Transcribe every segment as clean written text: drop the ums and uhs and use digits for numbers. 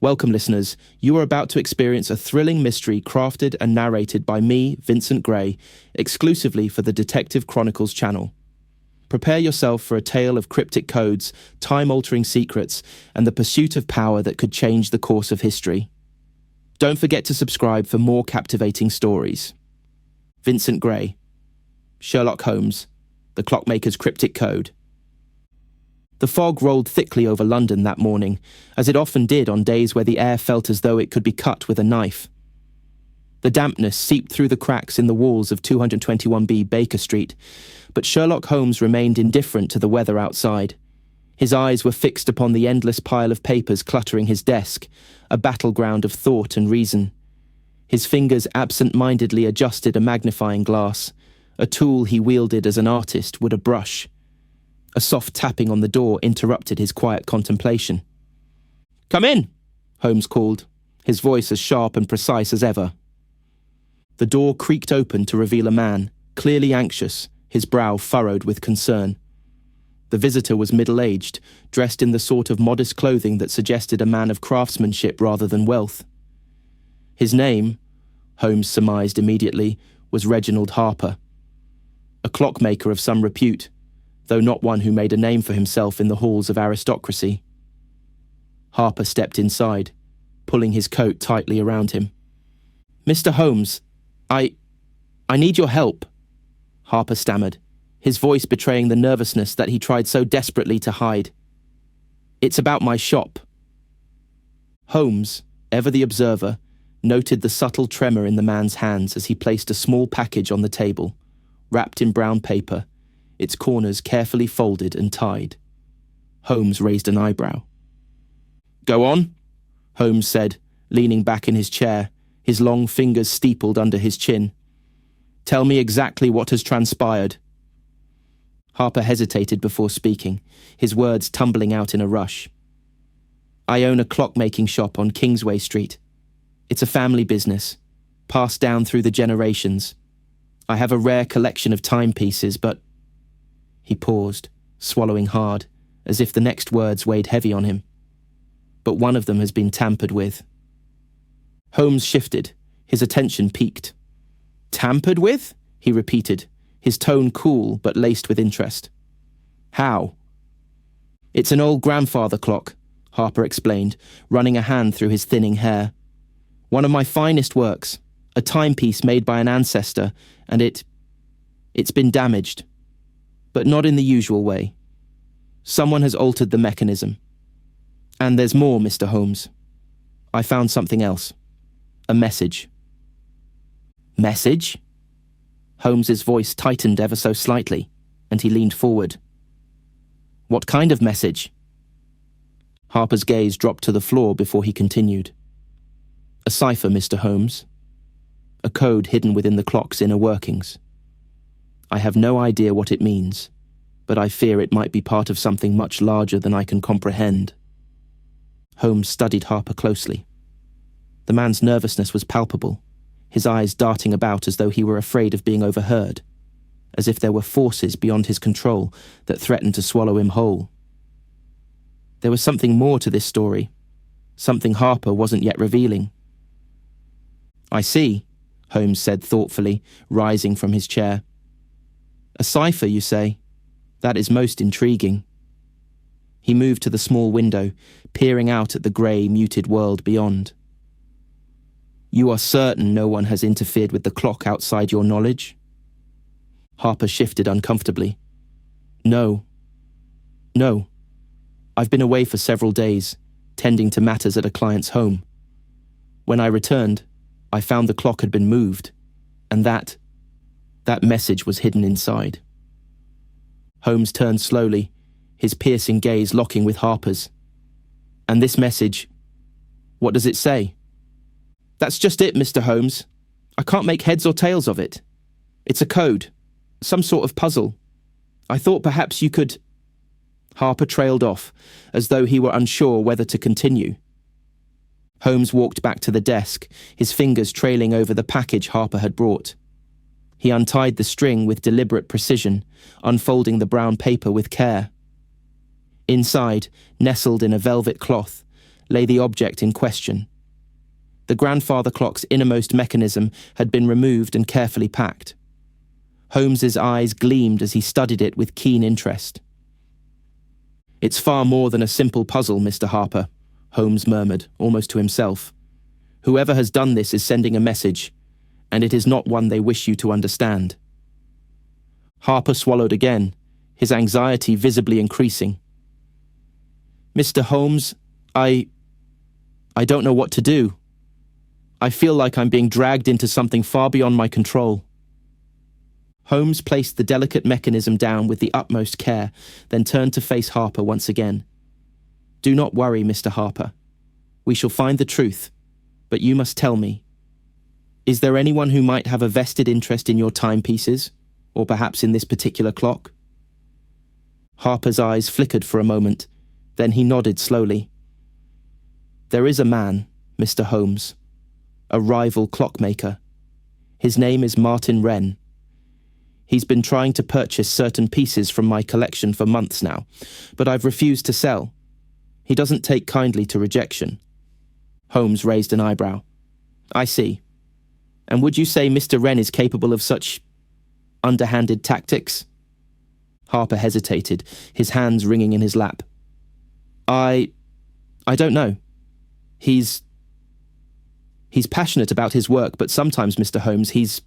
Welcome, listeners. You are about to experience a thrilling mystery crafted and narrated by me, Vincent Gray, exclusively for the Detective Chronicles channel. Prepare yourself for a tale of cryptic codes, time-altering secrets, and the pursuit of power that could change the course of history. Don't forget to subscribe for more captivating stories. Vincent Gray, Sherlock Holmes, The Clockmaker's Cryptic Code. The fog rolled thickly over London that morning, as it often did on days where the air felt as though it could be cut with a knife. The dampness seeped through the cracks in the walls of 221B Baker Street, but Sherlock Holmes remained indifferent to the weather outside. His eyes were fixed upon the endless pile of papers cluttering his desk, a battleground of thought and reason. His fingers absent-mindedly adjusted a magnifying glass, a tool he wielded as an artist would a brush. A soft tapping on the door interrupted his quiet contemplation. "Come in," Holmes called, his voice as sharp and precise as ever. The door creaked open to reveal a man, clearly anxious, his brow furrowed with concern. The visitor was middle-aged, dressed in the sort of modest clothing that suggested a man of craftsmanship rather than wealth. His name, Holmes surmised immediately, was Reginald Harper, a clockmaker of some repute, though not one who made a name for himself in the halls of aristocracy. Harper stepped inside, pulling his coat tightly around him. "Mr. Holmes, I need your help," Harper stammered, his voice betraying the nervousness that he tried so desperately to hide. "It's about my shop." Holmes, ever the observer, noted the subtle tremor in the man's hands as he placed a small package on the table, wrapped in brown paper, its corners carefully folded and tied. Holmes raised an eyebrow. "Go on," Holmes said, leaning back in his chair, his long fingers steepled under his chin. "Tell me exactly what has transpired." Harper hesitated before speaking, his words tumbling out in a rush. "I own a clockmaking shop on Kingsway Street. It's a family business, passed down through the generations. I have a rare collection of timepieces, but—" He paused, swallowing hard, as if the next words weighed heavy on him. "But one of them has been tampered with." Holmes shifted, his attention piqued. "Tampered with?" he repeated, his tone cool but laced with interest. "How?" "It's an old grandfather clock," Harper explained, running a hand through his thinning hair. "One of my finest works, a timepiece made by an ancestor, and it's been damaged. But not in the usual way. Someone has altered the mechanism. And there's more, Mr. Holmes. I found something else. A message." "Message?" Holmes's voice tightened ever so slightly, and he leaned forward. "What kind of message?" Harper's gaze dropped to the floor before he continued. "A cipher, Mr. Holmes. A code hidden within the clock's inner workings. I have no idea what it means, but I fear it might be part of something much larger than I can comprehend." Holmes studied Harper closely. The man's nervousness was palpable, his eyes darting about as though he were afraid of being overheard, as if there were forces beyond his control that threatened to swallow him whole. There was something more to this story, something Harper wasn't yet revealing. "I see," Holmes said thoughtfully, rising from his chair. "A cipher, you say? That is most intriguing." He moved to the small window, peering out at the grey, muted world beyond. "You are certain no one has interfered with the clock outside your knowledge?" Harper shifted uncomfortably. No. I've been away for several days, tending to matters at a client's home. When I returned, I found the clock had been moved, and that message was hidden inside." Holmes turned slowly, his piercing gaze locking with Harper's. "And this message, what does it say?" "That's just it, Mr. Holmes. I can't make heads or tails of it. It's a code, some sort of puzzle. I thought perhaps you could—" Harper trailed off, as though he were unsure whether to continue. Holmes walked back to the desk, his fingers trailing over the package Harper had brought. He untied the string with deliberate precision, unfolding the brown paper with care. Inside, nestled in a velvet cloth, lay the object in question. The grandfather clock's innermost mechanism had been removed and carefully packed. Holmes's eyes gleamed as he studied it with keen interest. "It's far more than a simple puzzle, Mr. Harper," Holmes murmured, almost to himself. "Whoever has done this is sending a message, and it is not one they wish you to understand." Harper swallowed again, his anxiety visibly increasing. "Mr. Holmes, I don't know what to do. I feel like I'm being dragged into something far beyond my control." Holmes placed the delicate mechanism down with the utmost care, then turned to face Harper once again. "Do not worry, Mr. Harper. We shall find the truth, but you must tell me. Is there anyone who might have a vested interest in your timepieces, or perhaps in this particular clock?" Harper's eyes flickered for a moment, then he nodded slowly. "There is a man, Mr. Holmes, a rival clockmaker. His name is Martin Wren. He's been trying to purchase certain pieces from my collection for months now, but I've refused to sell. He doesn't take kindly to rejection." Holmes raised an eyebrow. "I see. And would you say Mr. Wren is capable of such underhanded tactics?" Harper hesitated, his hands wringing in his lap. I don't know. He's passionate about his work, but sometimes, Mr. Holmes, he's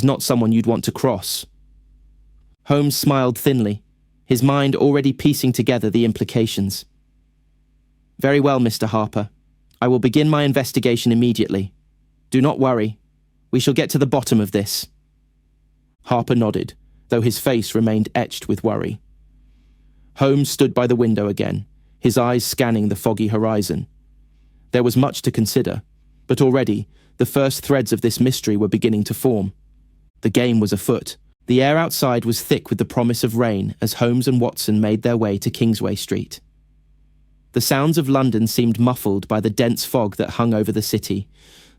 not someone you'd want to cross." Holmes smiled thinly, his mind already piecing together the implications. "Very well, Mr. Harper. I will begin my investigation immediately. Do not worry. We shall get to the bottom of this." Harper nodded, though his face remained etched with worry. Holmes stood by the window again, his eyes scanning the foggy horizon. There was much to consider, but already the first threads of this mystery were beginning to form. The game was afoot. The air outside was thick with the promise of rain as Holmes and Watson made their way to Kingsway Street. The sounds of London seemed muffled by the dense fog that hung over the city,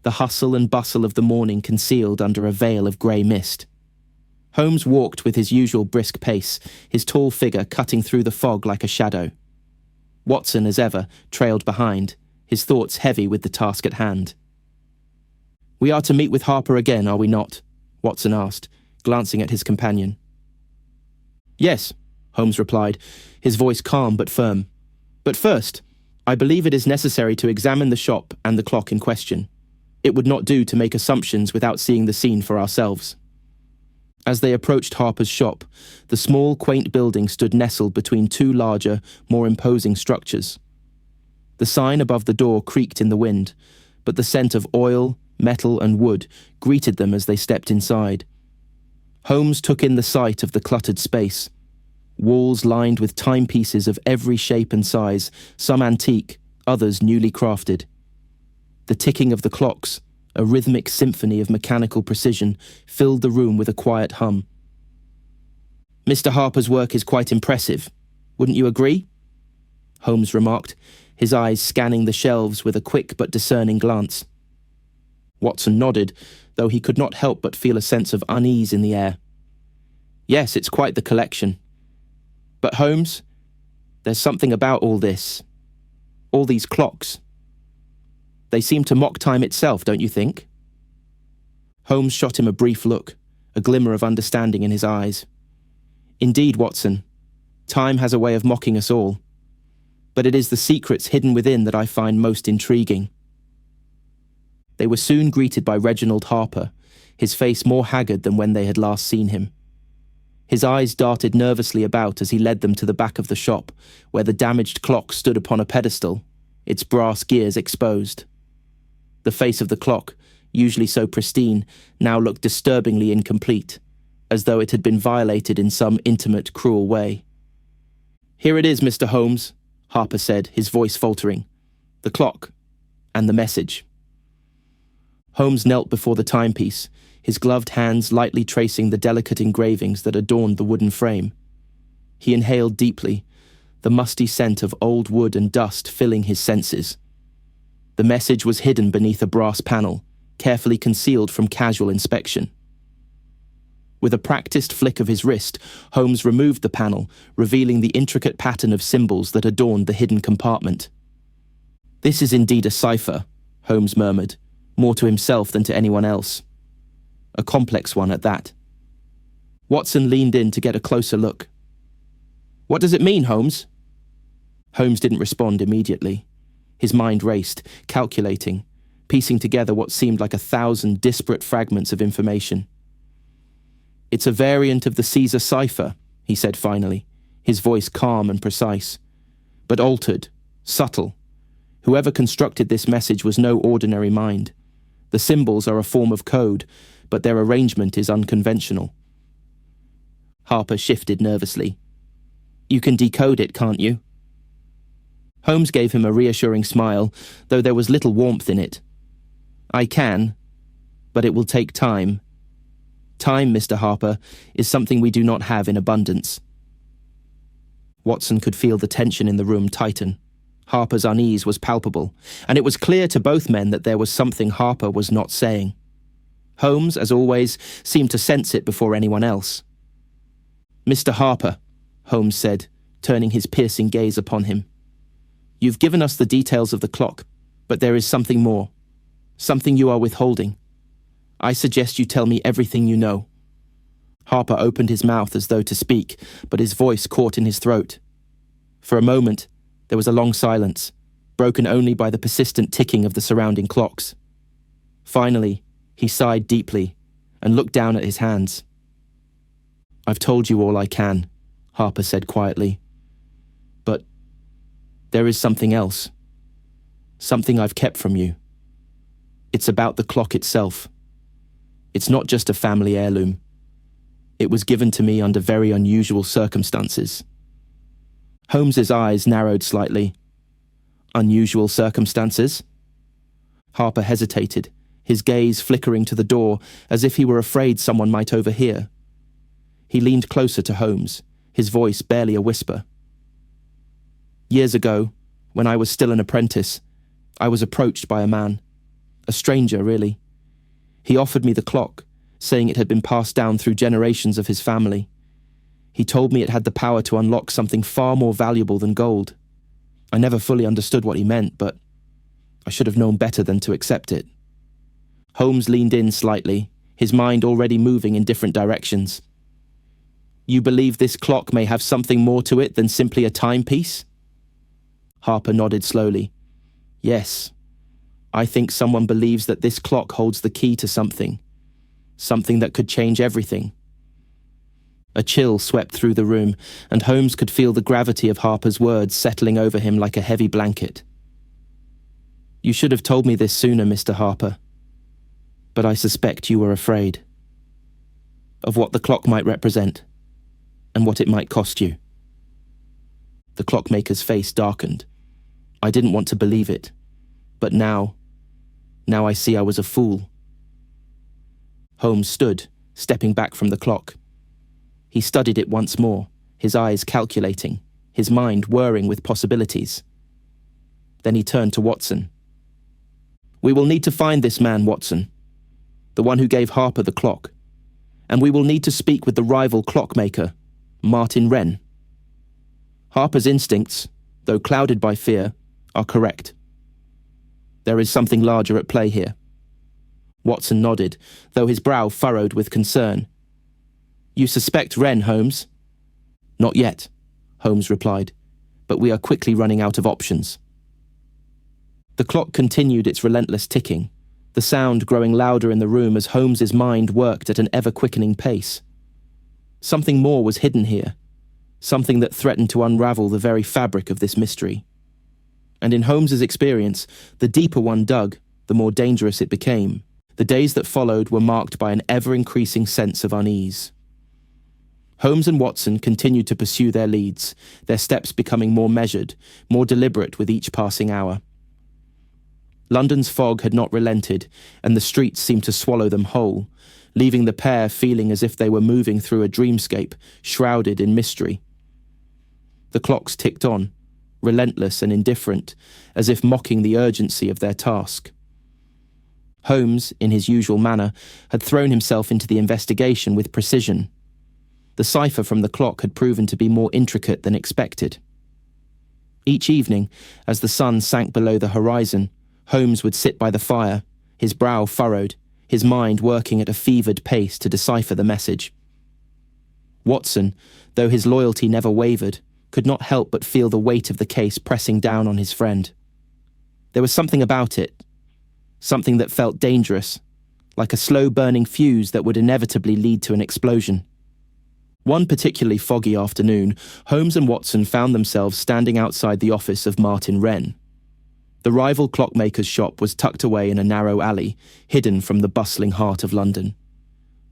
the hustle and bustle of the morning concealed under a veil of grey mist. Holmes walked with his usual brisk pace, his tall figure cutting through the fog like a shadow. Watson, as ever, trailed behind, his thoughts heavy with the task at hand. "We are to meet with Harper again, are we not?" Watson asked, glancing at his companion. "Yes," Holmes replied, his voice calm but firm. "But first, I believe it is necessary to examine the shop and the clock in question. It would not do to make assumptions without seeing the scene for ourselves." As they approached Harper's shop, the small, quaint building stood nestled between two larger, more imposing structures. The sign above the door creaked in the wind, but the scent of oil, metal, and wood greeted them as they stepped inside. Holmes took in the sight of the cluttered space. Walls lined with timepieces of every shape and size, some antique, others newly crafted. The ticking of the clocks, a rhythmic symphony of mechanical precision, filled the room with a quiet hum. "Mr. Harper's work is quite impressive. Wouldn't you agree?" Holmes remarked, his eyes scanning the shelves with a quick but discerning glance. Watson nodded, though he could not help but feel a sense of unease in the air. "Yes, it's quite the collection. But Holmes, there's something about all this. All these clocks. They seem to mock time itself, don't you think?" Holmes shot him a brief look, a glimmer of understanding in his eyes. "Indeed, Watson, time has a way of mocking us all. But it is the secrets hidden within that I find most intriguing." They were soon greeted by Reginald Harper, his face more haggard than when they had last seen him. His eyes darted nervously about as he led them to the back of the shop, where the damaged clock stood upon a pedestal, its brass gears exposed. The face of the clock, usually so pristine, now looked disturbingly incomplete, as though it had been violated in some intimate, cruel way. "Here it is, Mr. Holmes," Harper said, his voice faltering. "The clock, and the message." Holmes knelt before the timepiece, his gloved hands lightly tracing the delicate engravings that adorned the wooden frame. He inhaled deeply, the musty scent of old wood and dust filling his senses. The message was hidden beneath a brass panel, carefully concealed from casual inspection. With a practiced flick of his wrist, Holmes removed the panel, revealing the intricate pattern of symbols that adorned the hidden compartment. "This is indeed a cipher," Holmes murmured, more to himself than to anyone else. A complex one at that. Watson leaned in to get a closer look. "What does it mean, Holmes?" Holmes didn't respond immediately. His mind raced, calculating, piecing together what seemed like 1,000 disparate fragments of information. "It's a variant of the Caesar cipher," he said finally, his voice calm and precise, "but altered, subtle. Whoever constructed this message was no ordinary mind. The symbols are a form of code, but their arrangement is unconventional." Harper shifted nervously. "You can decode it, can't you?" Holmes gave him a reassuring smile, though there was little warmth in it. "I can, but it will take time. Time, Mr. Harper, is something we do not have in abundance." Watson could feel the tension in the room tighten. Harper's unease was palpable, and it was clear to both men that there was something Harper was not saying. Holmes, as always, seemed to sense it before anyone else. "Mr. Harper," Holmes said, turning his piercing gaze upon him, "you've given us the details of the clock, but there is something more. Something you are withholding. I suggest you tell me everything you know." Harper opened his mouth as though to speak, but his voice caught in his throat. For a moment, there was a long silence, broken only by the persistent ticking of the surrounding clocks. Finally, he sighed deeply and looked down at his hands. "I've told you all I can," Harper said quietly. "But there is something else. Something I've kept from you. It's about the clock itself. It's not just a family heirloom. It was given to me under very unusual circumstances." Holmes's eyes narrowed slightly. "Unusual circumstances?" Harper hesitated, his gaze flickering to the door as if he were afraid someone might overhear. He leaned closer to Holmes, his voice barely a whisper. "Years ago, when I was still an apprentice, I was approached by a man. A stranger, really. He offered me the clock, saying it had been passed down through generations of his family. He told me it had the power to unlock something far more valuable than gold. I never fully understood what he meant, but I should have known better than to accept it." Holmes leaned in slightly, his mind already moving in different directions. "You believe this clock may have something more to it than simply a timepiece?" Harper nodded slowly. "Yes. I think someone believes that this clock holds the key to something that could change everything." A chill swept through the room, and Holmes could feel the gravity of Harper's words settling over him like a heavy blanket. "You should have told me this sooner, Mr. Harper. But I suspect you were afraid of what the clock might represent, and what it might cost you." The clockmaker's face darkened. "I didn't want to believe it, but now I see I was a fool." Holmes stood, stepping back from the clock. He studied it once more, his eyes calculating, his mind whirring with possibilities. Then he turned to Watson. "We will need to find this man, Watson, the one who gave Harper the clock, and we will need to speak with the rival clockmaker, Martin Wren. Harper's instincts, though clouded by fear, are correct. There is something larger at play here." Watson nodded, though his brow furrowed with concern. "You suspect Wren, Holmes?" "Not yet," Holmes replied, "but we are quickly running out of options." The clock continued its relentless ticking, the sound growing louder in the room as Holmes's mind worked at an ever-quickening pace. Something more was hidden here, something that threatened to unravel the very fabric of this mystery. And in Holmes's experience, the deeper one dug, the more dangerous it became. The days that followed were marked by an ever-increasing sense of unease. Holmes and Watson continued to pursue their leads, their steps becoming more measured, more deliberate with each passing hour. London's fog had not relented, and the streets seemed to swallow them whole, leaving the pair feeling as if they were moving through a dreamscape, shrouded in mystery. The clocks ticked on, relentless and indifferent, as if mocking the urgency of their task. Holmes, in his usual manner, had thrown himself into the investigation with precision. The cipher from the clock had proven to be more intricate than expected. Each evening, as the sun sank below the horizon, Holmes would sit by the fire, his brow furrowed, his mind working at a fevered pace to decipher the message. Watson, though his loyalty never wavered, could not help but feel the weight of the case pressing down on his friend. There was something about it, something that felt dangerous, like a slow-burning fuse that would inevitably lead to an explosion. One particularly foggy afternoon, Holmes and Watson found themselves standing outside the office of Martin Wren. The rival clockmaker's shop was tucked away in a narrow alley, hidden from the bustling heart of London.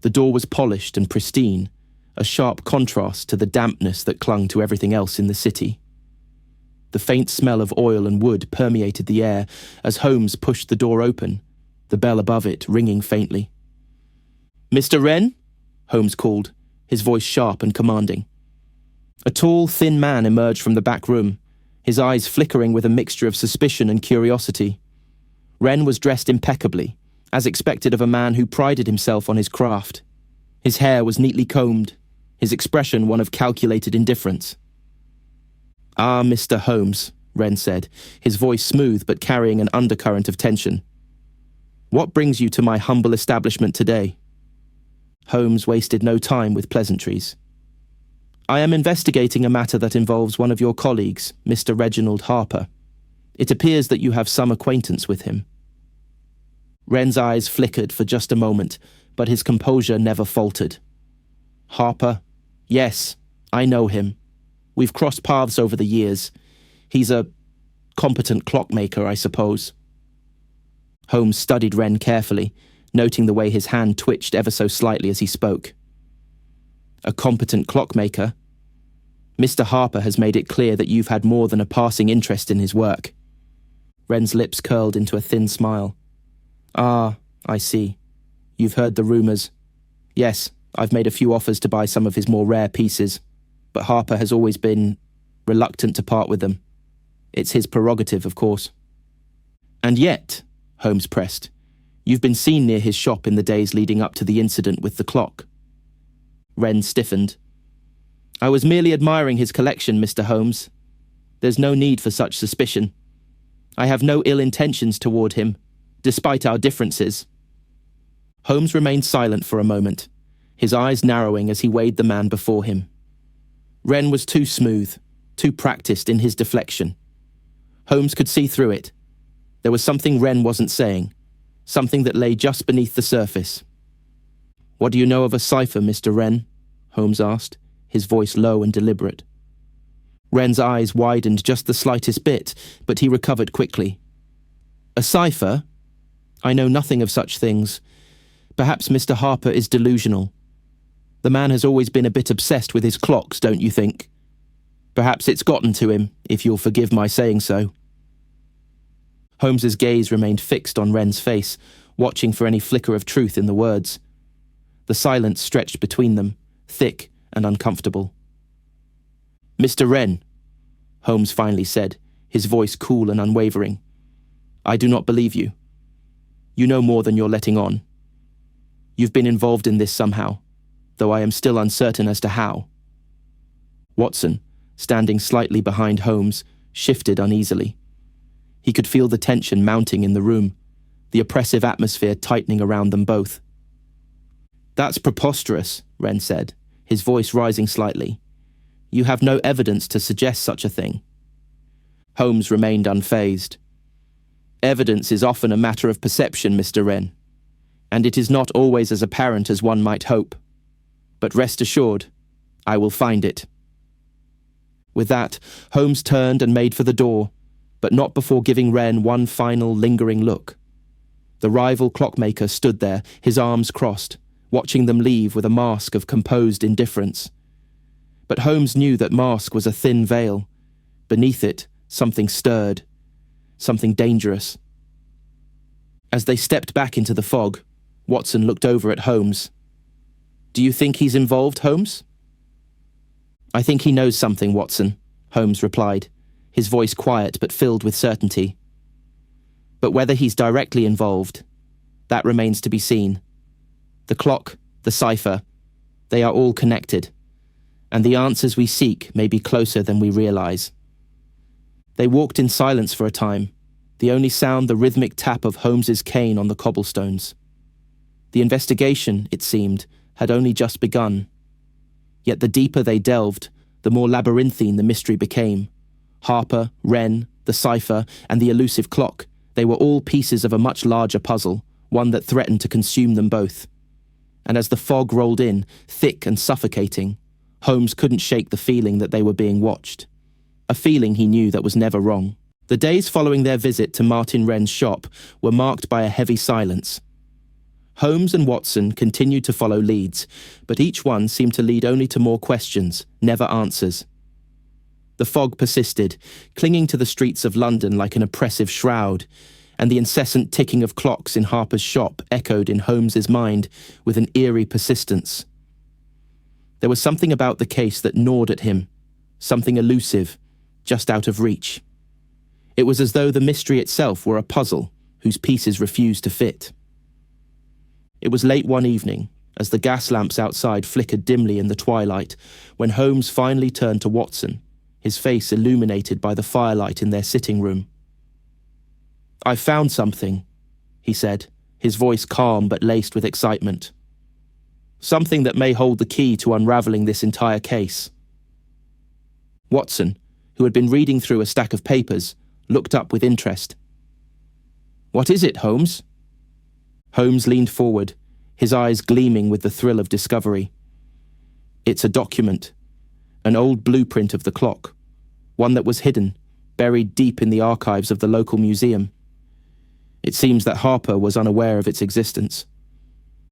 The door was polished and pristine, a sharp contrast to the dampness that clung to everything else in the city. The faint smell of oil and wood permeated the air as Holmes pushed the door open, the bell above it ringing faintly. "Mr. Wren?" Holmes called, his voice sharp and commanding. A tall, thin man emerged from the back room, his eyes flickering with a mixture of suspicion and curiosity. Wren was dressed impeccably, as expected of a man who prided himself on his craft. His hair was neatly combed, his expression one of calculated indifference. "Ah, Mr. Holmes," Wren said, his voice smooth but carrying an undercurrent of tension. "What brings you to my humble establishment today?" Holmes wasted no time with pleasantries. "I am investigating a matter that involves one of your colleagues, Mr. Reginald Harper. It appears that you have some acquaintance with him." Wren's eyes flickered for just a moment, but his composure never faltered. "Harper? Yes, I know him. We've crossed paths over the years. He's a competent clockmaker, I suppose." Holmes studied Wren carefully, noting the way his hand twitched ever so slightly as he spoke. "A competent clockmaker? Mr. Harper has made it clear that you've had more than a passing interest in his work." Wren's lips curled into a thin smile. "Ah, I see. You've heard the rumours. Yes, I've made a few offers to buy some of his more rare pieces, but Harper has always been reluctant to part with them. It's his prerogative, of course." "And yet," Holmes pressed, "you've been seen near his shop in the days leading up to the incident with the clock." Wren stiffened. "I was merely admiring his collection, Mr. Holmes. There's no need for such suspicion. I have no ill intentions toward him, despite our differences." Holmes remained silent for a moment, his eyes narrowing as he weighed the man before him. Wren was too smooth, too practiced in his deflection. Holmes could see through it. There was something Wren wasn't saying, something that lay just beneath the surface. "What do you know of a cipher, Mr. Wren?" Holmes asked, his voice low and deliberate. Wren's eyes widened just the slightest bit, but he recovered quickly. "A cipher? I know nothing of such things. Perhaps Mr. Harper is delusional. The man has always been a bit obsessed with his clocks, don't you think? Perhaps it's gotten to him, if you'll forgive my saying so." Holmes's gaze remained fixed on Wren's face, watching for any flicker of truth in the words. The silence stretched between them, thick and uncomfortable. "Mr. Wren," Holmes finally said, his voice cool and unwavering, "I do not believe you. You know more than you're letting on. You've been involved in this somehow, though I am still uncertain as to how." Watson, standing slightly behind Holmes, shifted uneasily. He could feel the tension mounting in the room, the oppressive atmosphere tightening around them both. "That's preposterous," Wren said, his voice rising slightly. "You have no evidence to suggest such a thing." Holmes remained unfazed. "Evidence is often a matter of perception, Mr. Wren, and it is not always as apparent as one might hope. But rest assured, I will find it." With that, Holmes turned and made for the door, but not before giving Wren one final lingering look. The rival clockmaker stood there, his arms crossed, watching them leave with a mask of composed indifference. But Holmes knew that mask was a thin veil. Beneath it, something stirred, something dangerous. As they stepped back into the fog, Watson looked over at Holmes. "Do you think he's involved, Holmes?" "I think he knows something, Watson," Holmes replied, his voice quiet but filled with certainty. "But whether he's directly involved, that remains to be seen. The clock, the cipher, they are all connected, and the answers we seek may be closer than we realize." They walked in silence for a time, the only sound the rhythmic tap of Holmes's cane on the cobblestones. The investigation, it seemed, had only just begun. Yet the deeper they delved, the more labyrinthine the mystery became. Harper, Wren, the cipher, and the elusive clock, they were all pieces of a much larger puzzle, one that threatened to consume them both. And as the fog rolled in, thick and suffocating, Holmes couldn't shake the feeling that they were being watched. A feeling he knew that was never wrong. The days following their visit to Martin Wren's shop were marked by a heavy silence. Holmes and Watson continued to follow leads, but each one seemed to lead only to more questions, never answers. The fog persisted, clinging to the streets of London like an oppressive shroud, and the incessant ticking of clocks in Harper's shop echoed in Holmes's mind with an eerie persistence. There was something about the case that gnawed at him, something elusive, just out of reach. It was as though the mystery itself were a puzzle whose pieces refused to fit. It was late one evening, as the gas lamps outside flickered dimly in the twilight, when Holmes finally turned to Watson, his face illuminated by the firelight in their sitting room. "I've found something," he said, his voice calm but laced with excitement. "Something that may hold the key to unraveling this entire case." Watson, who had been reading through a stack of papers, looked up with interest. "What is it, Holmes?" Holmes leaned forward, his eyes gleaming with the thrill of discovery. "It's a document, an old blueprint of the clock, one that was hidden, buried deep in the archives of the local museum. It seems that Harper was unaware of its existence."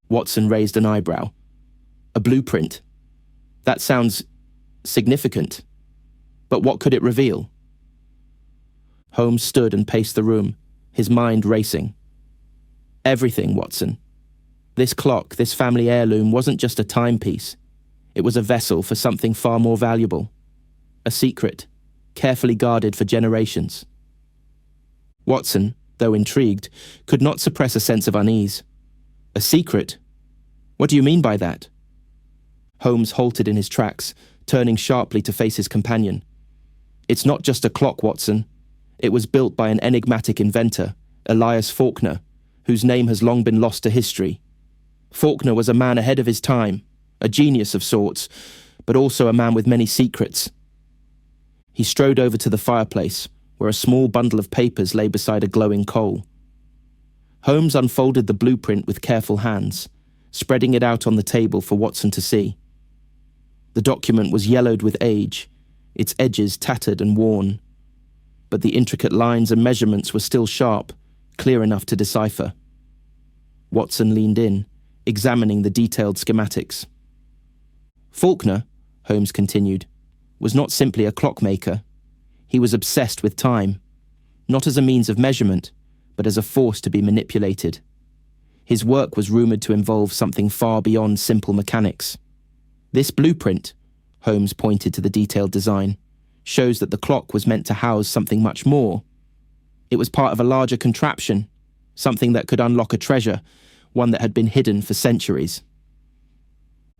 Watson raised an eyebrow. "A blueprint? That sounds significant. But what could it reveal?" Holmes stood and paced the room, his mind racing. "Everything, Watson. This clock, this family heirloom, wasn't just a timepiece. It was a vessel for something far more valuable. A secret, carefully guarded for generations." Watson, though intrigued, could not suppress a sense of unease. "A secret? What do you mean by that?" Holmes halted in his tracks, turning sharply to face his companion. "It's not just a clock, Watson. It was built by an enigmatic inventor, Elias Faulkner, whose name has long been lost to history. Faulkner was a man ahead of his time, a genius of sorts, but also a man with many secrets." He strode over to the fireplace, where a small bundle of papers lay beside a glowing coal. Holmes unfolded the blueprint with careful hands, spreading it out on the table for Watson to see. The document was yellowed with age, its edges tattered and worn, but the intricate lines and measurements were still sharp, clear enough to decipher. Watson leaned in, examining the detailed schematics. "Faulkner," Holmes continued, "was not simply a clockmaker. He was obsessed with time, not as a means of measurement, but as a force to be manipulated. His work was rumoured to involve something far beyond simple mechanics. This blueprint," Holmes pointed to the detailed design, "shows that the clock was meant to house something much more. It was part of a larger contraption, something that could unlock a treasure, one that had been hidden for centuries."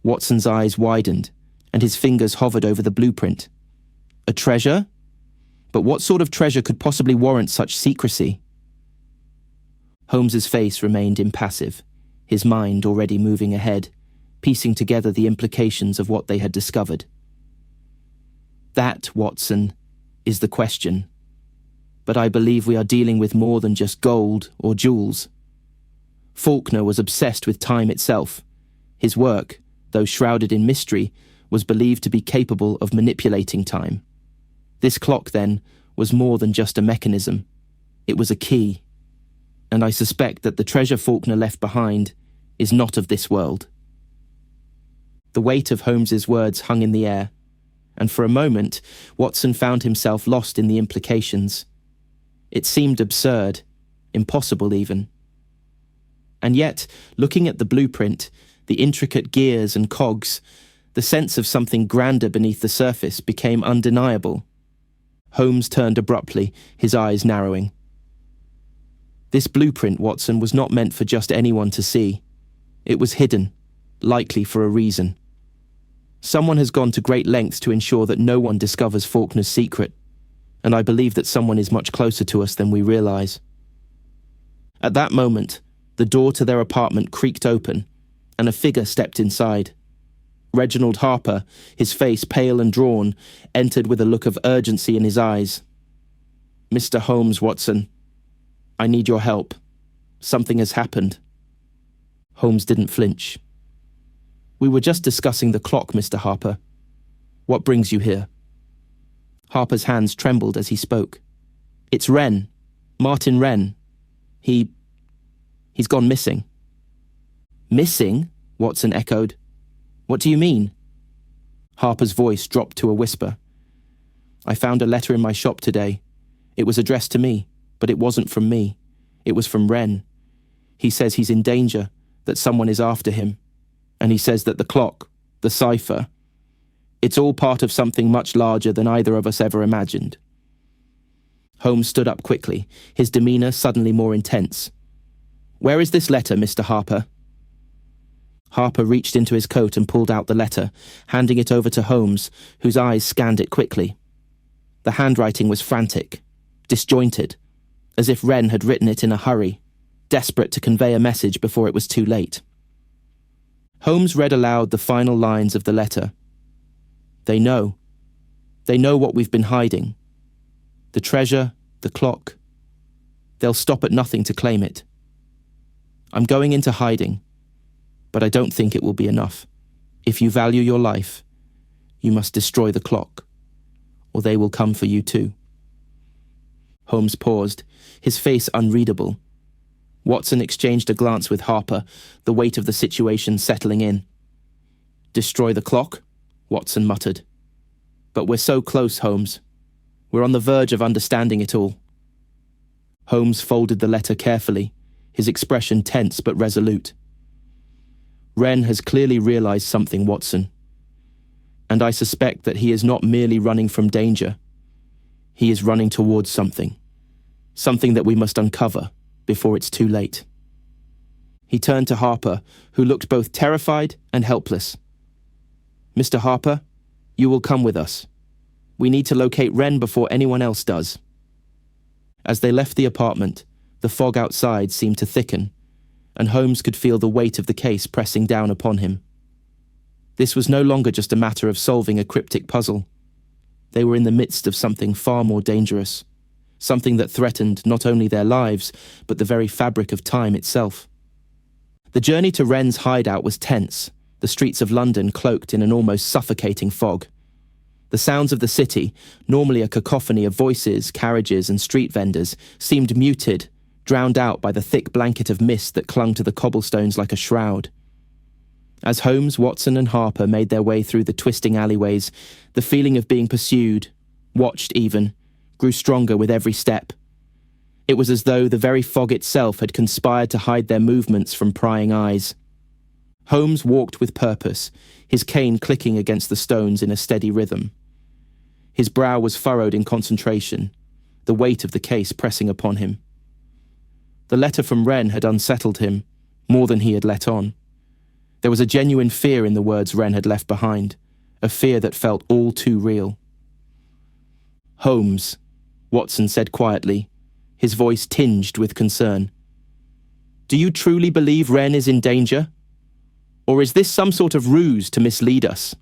Watson's eyes widened, and his fingers hovered over the blueprint. "A treasure? But what sort of treasure could possibly warrant such secrecy?" Holmes's face remained impassive, his mind already moving ahead, piecing together the implications of what they had discovered. "That, Watson, is the question. But I believe we are dealing with more than just gold or jewels. Faulkner was obsessed with time itself. His work, though shrouded in mystery, was believed to be capable of manipulating time. This clock, then, was more than just a mechanism. It was a key. And I suspect that the treasure Faulkner left behind is not of this world." The weight of Holmes's words hung in the air, and for a moment, Watson found himself lost in the implications. It seemed absurd, impossible even. And yet, looking at the blueprint, the intricate gears and cogs, the sense of something grander beneath the surface became undeniable. Holmes turned abruptly, his eyes narrowing. "This blueprint, Watson, was not meant for just anyone to see. It was hidden, likely for a reason. Someone has gone to great lengths to ensure that no one discovers Faulkner's secret. and I believe that someone is much closer to us than we realize. At that moment, the door to their apartment creaked open, and a figure stepped inside. Reginald Harper, his face pale and drawn, entered with a look of urgency in his eyes. "Mr. Holmes, Watson, I need your help. Something has happened." Holmes didn't flinch. "We were just discussing the clock, Mr. Harper. What brings you here?" Harper's hands trembled as he spoke. "It's Wren. Martin Wren. He's gone missing." "Missing?" Watson echoed. "What do you mean?" Harper's voice dropped to a whisper. "I found a letter in my shop today. It was addressed to me, but it wasn't from me. It was from Wren. He says he's in danger, that someone is after him. And he says that the clock, the cipher, it's all part of something much larger than either of us ever imagined." Holmes stood up quickly, his demeanor suddenly more intense. "Where is this letter, Mr. Harper?" Harper reached into his coat and pulled out the letter, handing it over to Holmes, whose eyes scanned it quickly. The handwriting was frantic, disjointed, as if Wren had written it in a hurry, desperate to convey a message before it was too late. Holmes read aloud the final lines of the letter. They know what we've been hiding. The treasure, the clock. They'll stop at nothing to claim it. I'm going into hiding, but I don't think it will be enough. If you value your life, you must destroy the clock, or they will come for you too." Holmes paused, his face unreadable. Watson exchanged a glance with Harper, the weight of the situation settling in. "Destroy the clock?" Watson muttered. "But we're so close, Holmes. We're on the verge of understanding it all." Holmes folded the letter carefully, his expression tense but resolute. "Wren has clearly realized something, Watson. And I suspect that he is not merely running from danger. He is running towards something. Something that we must uncover before it's too late." He turned to Harper, who looked both terrified and helpless. "Mr. Harper, you will come with us. We need to locate Wren before anyone else does." As they left the apartment, the fog outside seemed to thicken, and Holmes could feel the weight of the case pressing down upon him. This was no longer just a matter of solving a cryptic puzzle. They were in the midst of something far more dangerous, something that threatened not only their lives, but the very fabric of time itself. The journey to Wren's hideout was tense, the streets of London cloaked in an almost suffocating fog. The sounds of the city, normally a cacophony of voices, carriages, and street vendors, seemed muted, drowned out by the thick blanket of mist that clung to the cobblestones like a shroud. As Holmes, Watson, and Harper made their way through the twisting alleyways, the feeling of being pursued, watched even, grew stronger with every step. It was as though the very fog itself had conspired to hide their movements from prying eyes. Holmes walked with purpose, his cane clicking against the stones in a steady rhythm. His brow was furrowed in concentration, the weight of the case pressing upon him. The letter from Wren had unsettled him, more than he had let on. There was a genuine fear in the words Wren had left behind, a fear that felt all too real. "Holmes," Watson said quietly, his voice tinged with concern. "Do you truly believe Wren is in danger? Or is this some sort of ruse to mislead us?"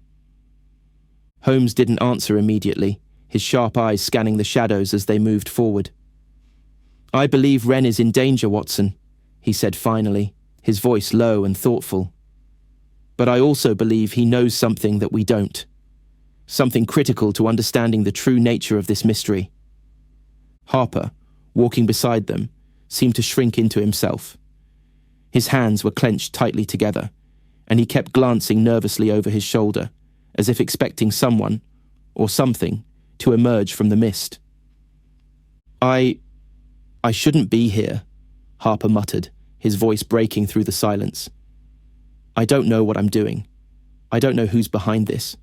Holmes didn't answer immediately, his sharp eyes scanning the shadows as they moved forward. "I believe Wren is in danger, Watson," he said finally, his voice low and thoughtful. "But I also believe he knows something that we don't. Something critical to understanding the true nature of this mystery." Harper, walking beside them, seemed to shrink into himself. His hands were clenched tightly together, and he kept glancing nervously over his shoulder, as if expecting someone, or something, to emerge from the mist. I shouldn't be here," Harper muttered, his voice breaking through the silence. "I don't know what I'm doing. I don't know who's behind this,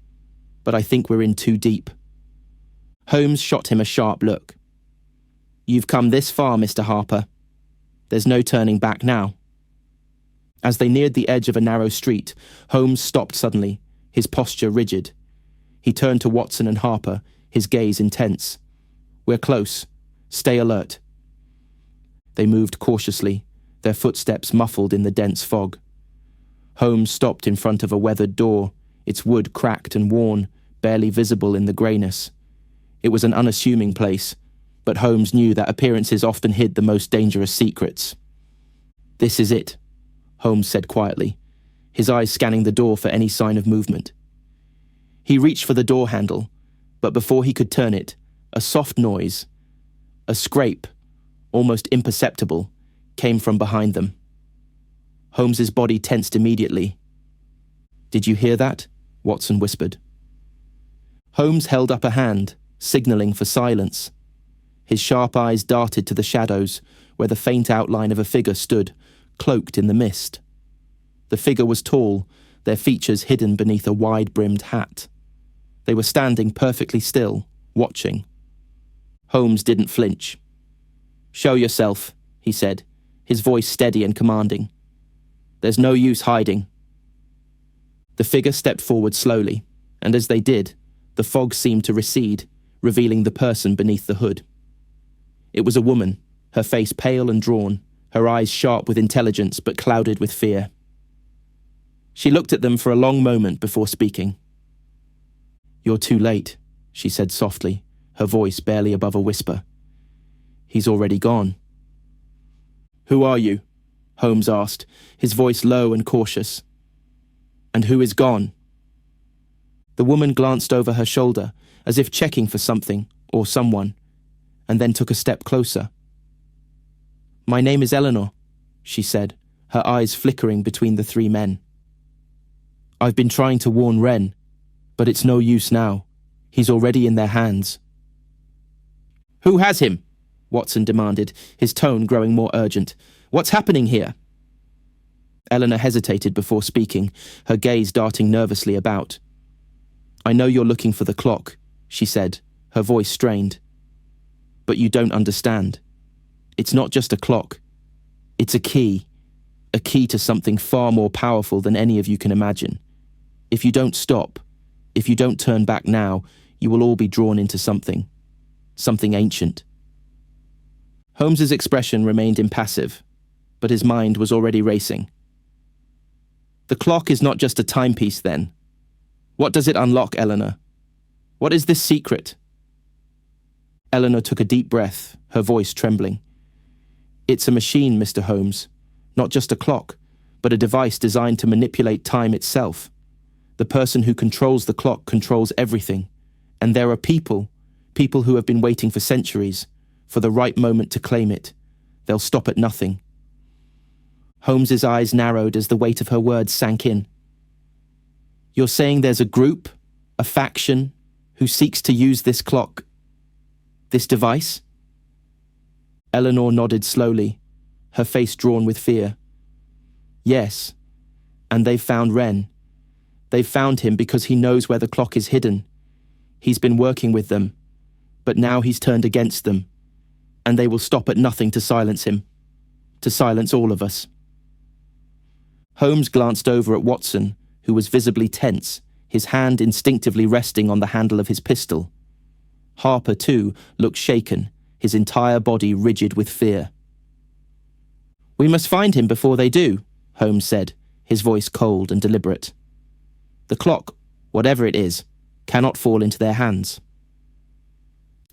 but I think we're in too deep." Holmes shot him a sharp look. "You've come this far, Mr. Harper. There's no turning back now." As they neared the edge of a narrow street, Holmes stopped suddenly, his posture rigid. He turned to Watson and Harper, his gaze intense. We're close. Stay alert." They moved cautiously, their footsteps muffled in the dense fog. Holmes stopped in front of a weathered door, its wood cracked and worn, barely visible in the greyness. It was an unassuming place, but Holmes knew that appearances often hid the most dangerous secrets. "This is it," Holmes said quietly, his eyes scanning the door for any sign of movement. He reached for the door handle, but before he could turn it, a soft noise, a scrape, almost imperceptible, came from behind them. Holmes's body tensed immediately. "Did you hear that?" Watson whispered. Holmes held up a hand, signalling for silence. His sharp eyes darted to the shadows, where the faint outline of a figure stood, cloaked in the mist. The figure was tall, their features hidden beneath a wide-brimmed hat. They were standing perfectly still, watching. Holmes didn't flinch. "Show yourself," he said, his voice steady and commanding. "There's no use hiding." The figure stepped forward slowly, and as they did, the fog seemed to recede, revealing the person beneath the hood. It was a woman, her face pale and drawn, her eyes sharp with intelligence but clouded with fear. She looked at them for a long moment before speaking. "You're too late," she said softly, her voice barely above a whisper. "He's already gone." "Who are you?" Holmes asked, his voice low and cautious. "And who is gone?" The woman glanced over her shoulder, as if checking for something or someone, and then took a step closer. "My name is Eleanor," she said, her eyes flickering between the three men. "I've been trying to warn Wren, but it's no use now. He's already in their hands." "Who has him?" Watson demanded, his tone growing more urgent. "What's happening here?" Eleanor hesitated before speaking, her gaze darting nervously about. "I know you're looking for the clock," she said, her voice strained. "But you don't understand. It's not just a clock. It's a key to something far more powerful than any of you can imagine. If you don't stop, if you don't turn back now, you will all be drawn into something ancient." Holmes's expression remained impassive, but his mind was already racing. "The clock is not just a timepiece, then. What does it unlock, Eleanor? What is this secret?" Eleanor took a deep breath, her voice trembling. "It's a machine, Mr. Holmes. Not just a clock, but a device designed to manipulate time itself. The person who controls the clock controls everything. And there are people who have been waiting for centuries, for the right moment to claim it. They'll stop at nothing." Holmes's eyes narrowed as the weight of her words sank in. "You're saying there's a group, a faction, who seeks to use this clock, this device?" Eleanor nodded slowly, her face drawn with fear. "Yes, and they've found Wren. They've found him because he knows where the clock is hidden. He's been working with them, but now he's turned against them, and they will stop at nothing to silence him, to silence all of us." Holmes glanced over at Watson, who was visibly tense, his hand instinctively resting on the handle of his pistol. Harper, too, looked shaken, his entire body rigid with fear. "We must find him before they do," Holmes said, his voice cold and deliberate. "The clock, whatever it is, cannot fall into their hands."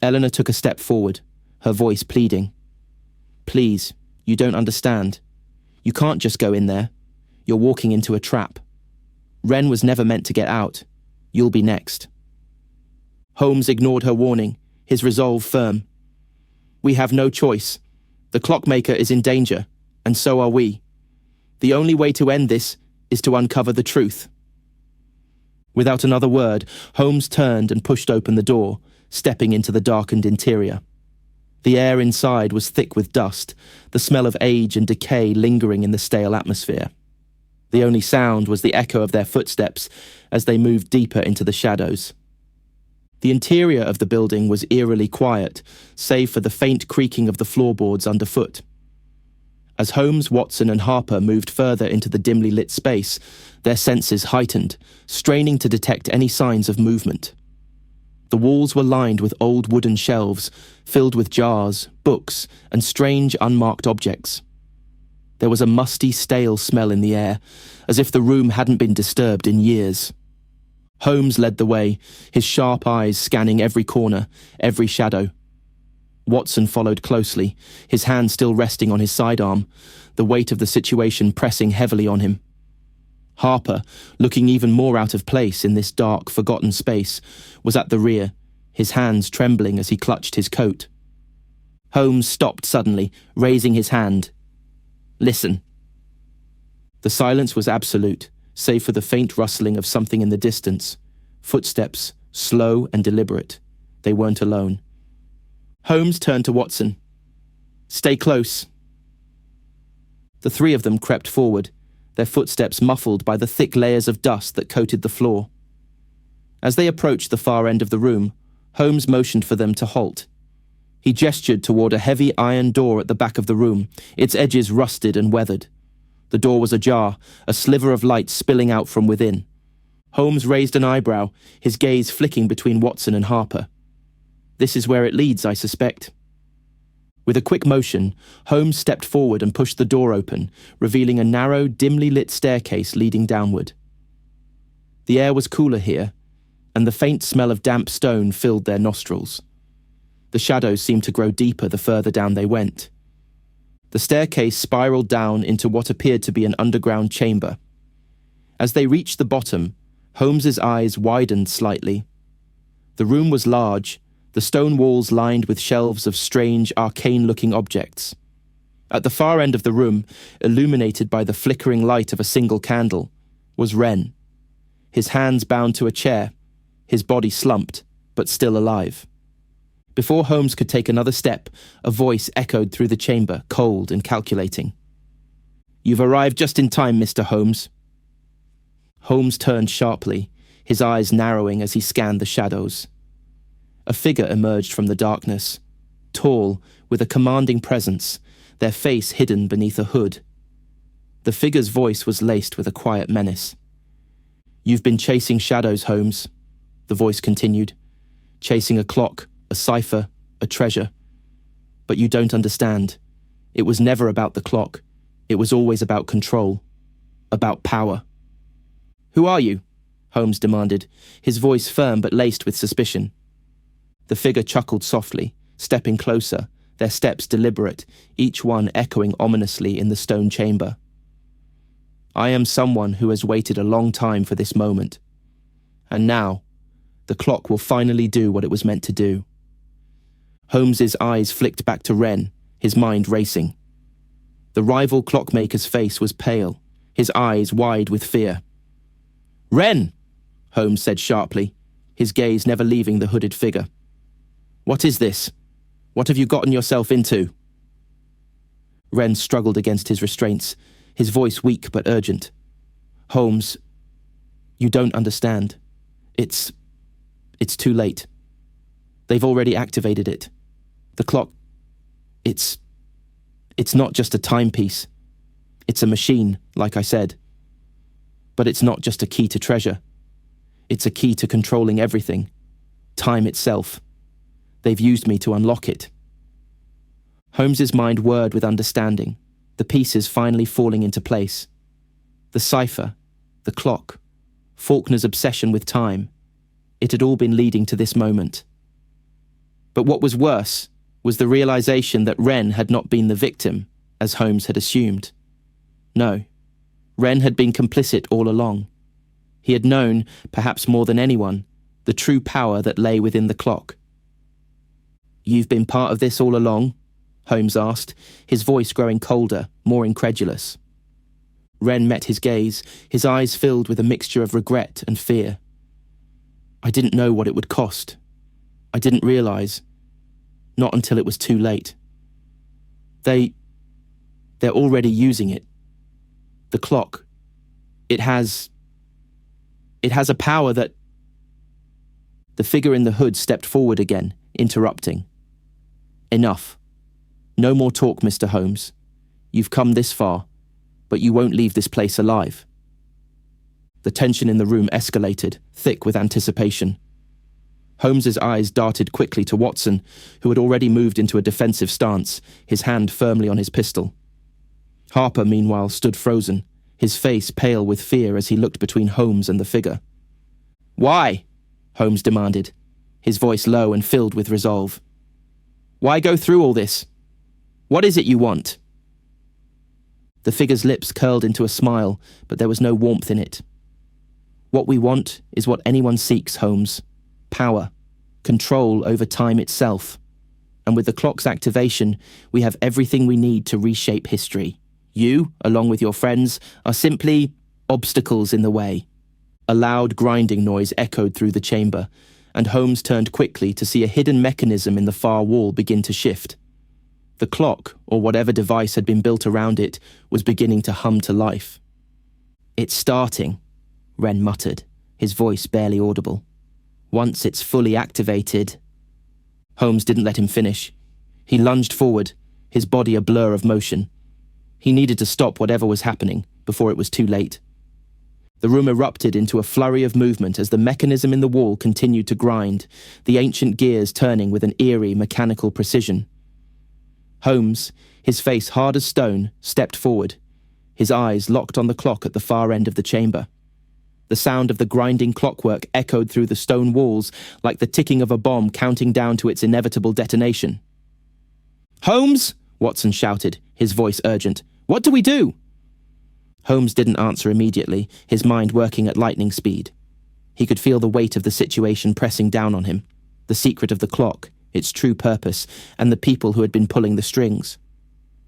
Eleanor took a step forward, her voice pleading. "Please, you don't understand. You can't just go in there. You're walking into a trap. Wren was never meant to get out. You'll be next." Holmes ignored her warning, his resolve firm. "We have no choice. The Clockmaker is in danger, and so are we. The only way to end this is to uncover the truth." Without another word, Holmes turned and pushed open the door, stepping into the darkened interior. The air inside was thick with dust, the smell of age and decay lingering in the stale atmosphere. The only sound was the echo of their footsteps as they moved deeper into the shadows. The interior of the building was eerily quiet, save for the faint creaking of the floorboards underfoot. As Holmes, Watson, and Harper moved further into the dimly lit space, their senses heightened, straining to detect any signs of movement. The walls were lined with old wooden shelves, filled with jars, books, and strange unmarked objects. There was a musty, stale smell in the air, as if the room hadn't been disturbed in years. Holmes led the way, his sharp eyes scanning every corner, every shadow. Watson followed closely, his hand still resting on his sidearm, the weight of the situation pressing heavily on him. Harper, looking even more out of place in this dark, forgotten space, was at the rear, his hands trembling as he clutched his coat. Holmes stopped suddenly, raising his hand. "Listen." The silence was absolute, save for the faint rustling of something in the distance. Footsteps, slow and deliberate. They weren't alone. Holmes turned to Watson. "Stay close." The three of them crept forward, their footsteps muffled by the thick layers of dust that coated the floor. As they approached the far end of the room, Holmes motioned for them to halt. He gestured toward a heavy iron door at the back of the room, its edges rusted and weathered. The door was ajar, a sliver of light spilling out from within. Holmes raised an eyebrow, his gaze flicking between Watson and Harper. "This is where it leads, I suspect." With a quick motion, Holmes stepped forward and pushed the door open, revealing a narrow, dimly lit staircase leading downward. The air was cooler here, and the faint smell of damp stone filled their nostrils. The shadows seemed to grow deeper the further down they went. The staircase spiraled down into what appeared to be an underground chamber. As they reached the bottom, Holmes's eyes widened slightly. The room was large, the stone walls lined with shelves of strange, arcane-looking objects. At the far end of the room, illuminated by the flickering light of a single candle, was Wren. His hands bound to a chair, his body slumped, but still alive. Before Holmes could take another step, a voice echoed through the chamber, cold and calculating. "You've arrived just in time, Mr. Holmes." Holmes turned sharply, his eyes narrowing as he scanned the shadows. A figure emerged from the darkness, tall, with a commanding presence, their face hidden beneath a hood. The figure's voice was laced with a quiet menace. "You've been chasing shadows, Holmes," the voice continued. "Chasing a clock, a cipher, a treasure. But you don't understand. It was never about the clock. It was always about control. About power." "Who are you?" Holmes demanded, his voice firm but laced with suspicion. The figure chuckled softly, stepping closer, their steps deliberate, each one echoing ominously in the stone chamber. "I am someone who has waited a long time for this moment. And now, the clock will finally do what it was meant to do." Holmes's eyes flicked back to Wren, his mind racing. The rival clockmaker's face was pale, his eyes wide with fear. "Wren!" Holmes said sharply, his gaze never leaving the hooded figure. "What is this? What have you gotten yourself into?" Wren struggled against his restraints, his voice weak but urgent. "Holmes, you don't understand. It's too late. They've already activated it. The clock, it's not just a timepiece. It's a machine, like I said. But it's not just a key to treasure. It's a key to controlling everything. Time itself. They've used me to unlock it." Holmes's mind whirred with understanding, the pieces finally falling into place. The cipher, the clock, Faulkner's obsession with time. It had all been leading to this moment. But what was worse was the realization that Wren had not been the victim, as Holmes had assumed. No, Wren had been complicit all along. He had known, perhaps more than anyone, the true power that lay within the clock. "You've been part of this all along?" Holmes asked, his voice growing colder, more incredulous. Wren met his gaze, his eyes filled with a mixture of regret and fear. "I didn't know what it would cost. I didn't realize. Not until it was too late. They're already using it. The clock. It has a power that..." The figure in the hood stepped forward again, interrupting. "Enough. No more talk, Mr. Holmes. You've come this far, but you won't leave this place alive." The tension in the room escalated, thick with anticipation. Holmes's eyes darted quickly to Watson, who had already moved into a defensive stance, his hand firmly on his pistol. Harper, meanwhile, stood frozen, his face pale with fear as he looked between Holmes and the figure. "Why?" Holmes demanded, his voice low and filled with resolve. "Why go through all this? What is it you want?" The figure's lips curled into a smile, but there was no warmth in it. "What we want is what anyone seeks, Holmes. Power, control over time itself. And with the clock's activation, we have everything we need to reshape history. You, along with your friends, are simply obstacles in the way." A loud grinding noise echoed through the chamber, and Holmes turned quickly to see a hidden mechanism in the far wall begin to shift. The clock, or whatever device had been built around it, was beginning to hum to life. "It's starting," Wren muttered, his voice barely audible. "Once it's fully activated..." Holmes didn't let him finish. He lunged forward, his body a blur of motion. He needed to stop whatever was happening before it was too late. The room erupted into a flurry of movement as the mechanism in the wall continued to grind, the ancient gears turning with an eerie mechanical precision. Holmes, his face hard as stone, stepped forward, his eyes locked on the clock at the far end of the chamber. The sound of the grinding clockwork echoed through the stone walls like the ticking of a bomb counting down to its inevitable detonation. "Holmes!" Watson shouted, his voice urgent. "What do we do?" Holmes didn't answer immediately, his mind working at lightning speed. He could feel the weight of the situation pressing down on him, the secret of the clock, its true purpose, and the people who had been pulling the strings.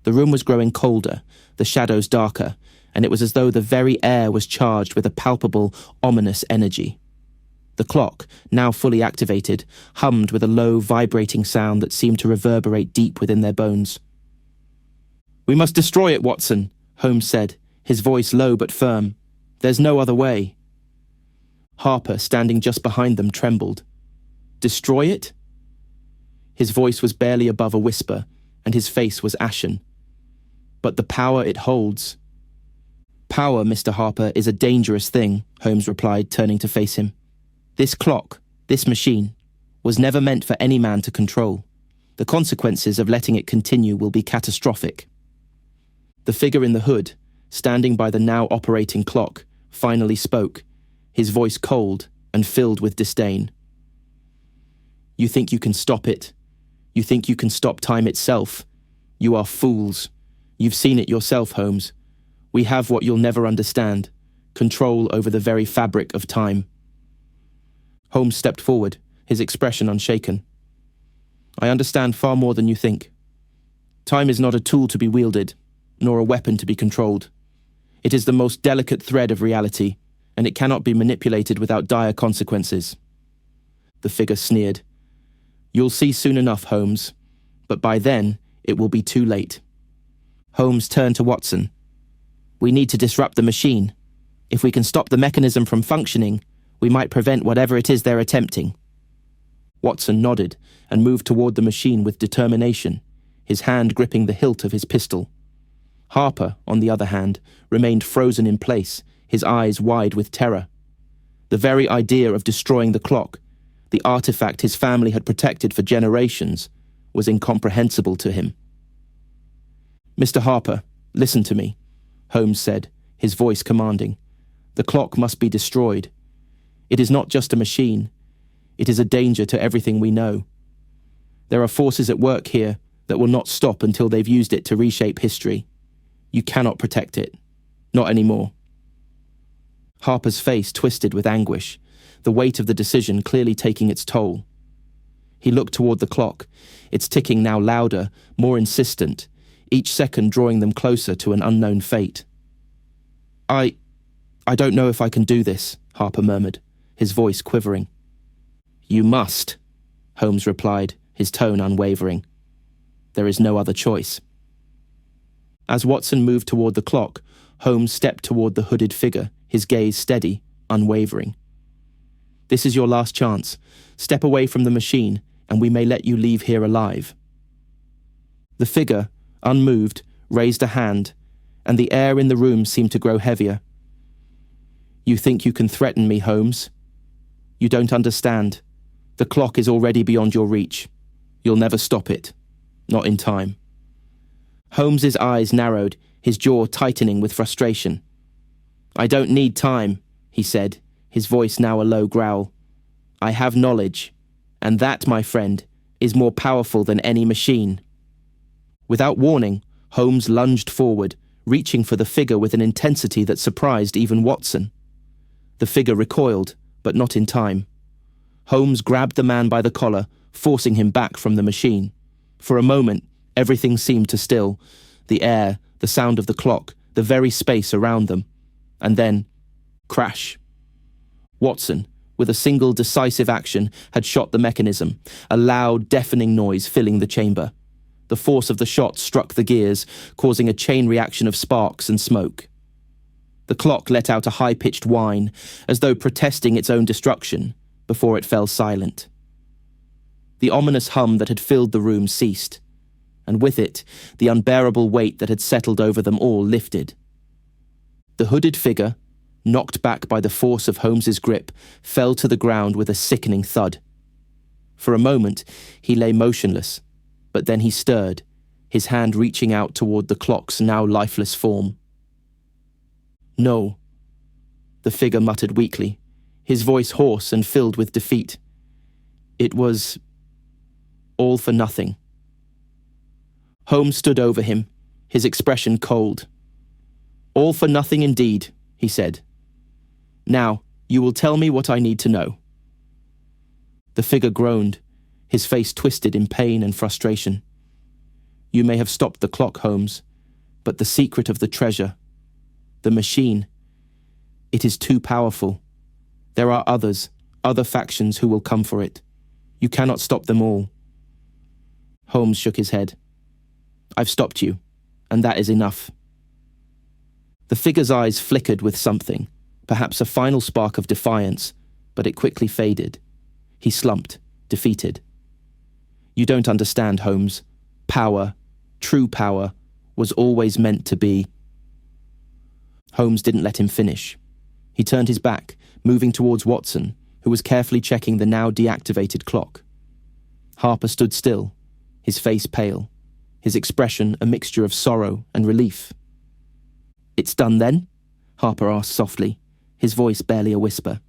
The room was growing colder, the shadows darker, and it was as though the very air was charged with a palpable, ominous energy. The clock, now fully activated, hummed with a low, vibrating sound that seemed to reverberate deep within their bones. "We must destroy it, Watson," Holmes said, his voice low but firm. "There's no other way." Harper, standing just behind them, trembled. "Destroy it?" His voice was barely above a whisper, and his face was ashen. "But the power it holds..." "Power, Mr. Harper, is a dangerous thing," Holmes replied, turning to face him. "This clock, this machine, was never meant for any man to control. The consequences of letting it continue will be catastrophic." The figure in the hood, standing by the now operating clock, finally spoke, his voice cold and filled with disdain. "You think you can stop it? You think you can stop time itself? You are fools. You've seen it yourself, Holmes. We have what you'll never understand, control over the very fabric of time." Holmes stepped forward, his expression unshaken. "I understand far more than you think. Time is not a tool to be wielded, nor a weapon to be controlled. It is the most delicate thread of reality, and it cannot be manipulated without dire consequences." The figure sneered. "You'll see soon enough, Holmes, but by then it will be too late." Holmes turned to Watson. "We need to disrupt the machine. If we can stop the mechanism from functioning, we might prevent whatever it is they're attempting." Watson nodded and moved toward the machine with determination, his hand gripping the hilt of his pistol. Harper, on the other hand, remained frozen in place, his eyes wide with terror. The very idea of destroying the clock, the artifact his family had protected for generations, was incomprehensible to him. "Mr. Harper, listen to me," Holmes said, his voice commanding. "The clock must be destroyed. It is not just a machine. It is a danger to everything we know. There are forces at work here that will not stop until they've used it to reshape history. You cannot protect it. Not anymore." Harper's face twisted with anguish, the weight of the decision clearly taking its toll. He looked toward the clock, its ticking now louder, more insistent, each second drawing them closer to an unknown fate. I don't know if I can do this," Harper murmured, his voice quivering. "You must," Holmes replied, his tone unwavering. "There is no other choice." As Watson moved toward the clock, Holmes stepped toward the hooded figure, his gaze steady, unwavering. "This is your last chance. Step away from the machine, and we may let you leave here alive." The figure, unmoved, raised a hand, and the air in the room seemed to grow heavier. "You think you can threaten me, Holmes? You don't understand. The clock is already beyond your reach. You'll never stop it. Not in time. Holmes's eyes narrowed, his jaw tightening with frustration. I don't need time, he said, his voice now a low growl. I have knowledge, and that, my friend, is more powerful than any machine. Without warning, Holmes lunged forward, reaching for the figure with an intensity that surprised even Watson. The figure recoiled, but not in time. Holmes grabbed the man by the collar, forcing him back from the machine. For a moment, everything seemed to still. The air, the sound of the clock, the very space around them. And then, crash. Watson, with a single decisive action, had shot the mechanism, a loud, deafening noise filling the chamber. The force of the shot struck the gears, causing a chain reaction of sparks and smoke. The clock let out a high-pitched whine, as though protesting its own destruction, before it fell silent. The ominous hum that had filled the room ceased, and with it, the unbearable weight that had settled over them all lifted. The hooded figure, knocked back by the force of Holmes's grip, fell to the ground with a sickening thud. For a moment, he lay motionless, but then he stirred, his hand reaching out toward the clock's now lifeless form. No, the figure muttered weakly, his voice hoarse and filled with defeat. It was all for nothing. Holmes stood over him, his expression cold. All for nothing indeed, he said. Now, you will tell me what I need to know. The figure groaned, his face twisted in pain and frustration. You may have stopped the clock, Holmes, but the secret of the treasure, the machine, it is too powerful. There are others, other factions who will come for it. You cannot stop them all. Holmes shook his head. I've stopped you, and that is enough. The figure's eyes flickered with something, perhaps a final spark of defiance, but it quickly faded. He slumped, defeated. You don't understand, Holmes. Power, true power, was always meant to be. Holmes didn't let him finish. He turned his back, moving towards Watson, who was carefully checking the now deactivated clock. Harper stood still, his face pale, his expression a mixture of sorrow and relief. It's done then? Harper asked softly, his voice barely a whisper.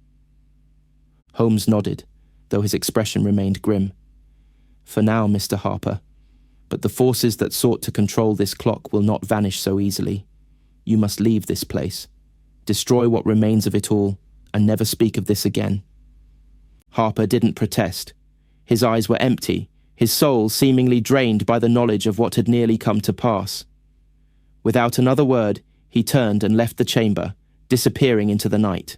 Holmes nodded, though his expression remained grim. For now, Mr. Harper, but the forces that sought to control this clock will not vanish so easily. You must leave this place, destroy what remains of it all, and never speak of this again. Harper didn't protest. His eyes were empty, his soul seemingly drained by the knowledge of what had nearly come to pass. Without another word, he turned and left the chamber, disappearing into the night.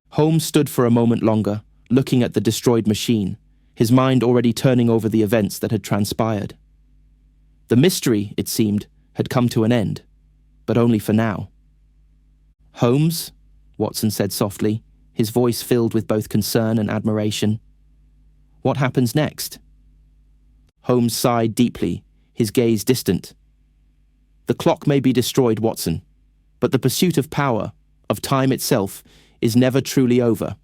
Holmes stood for a moment longer, looking at the destroyed machine, his mind already turning over the events that had transpired. The mystery, it seemed, had come to an end, but only for now. Holmes, Watson said softly, his voice filled with both concern and admiration. What happens next? Holmes sighed deeply, his gaze distant. The clock may be destroyed, Watson, but the pursuit of power, of time itself, is never truly over,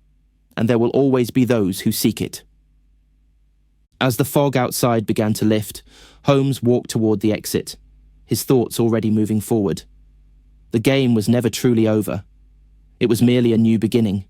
and there will always be those who seek it. As the fog outside began to lift, Holmes walked toward the exit, his thoughts already moving forward. The game was never truly over. It was merely a new beginning.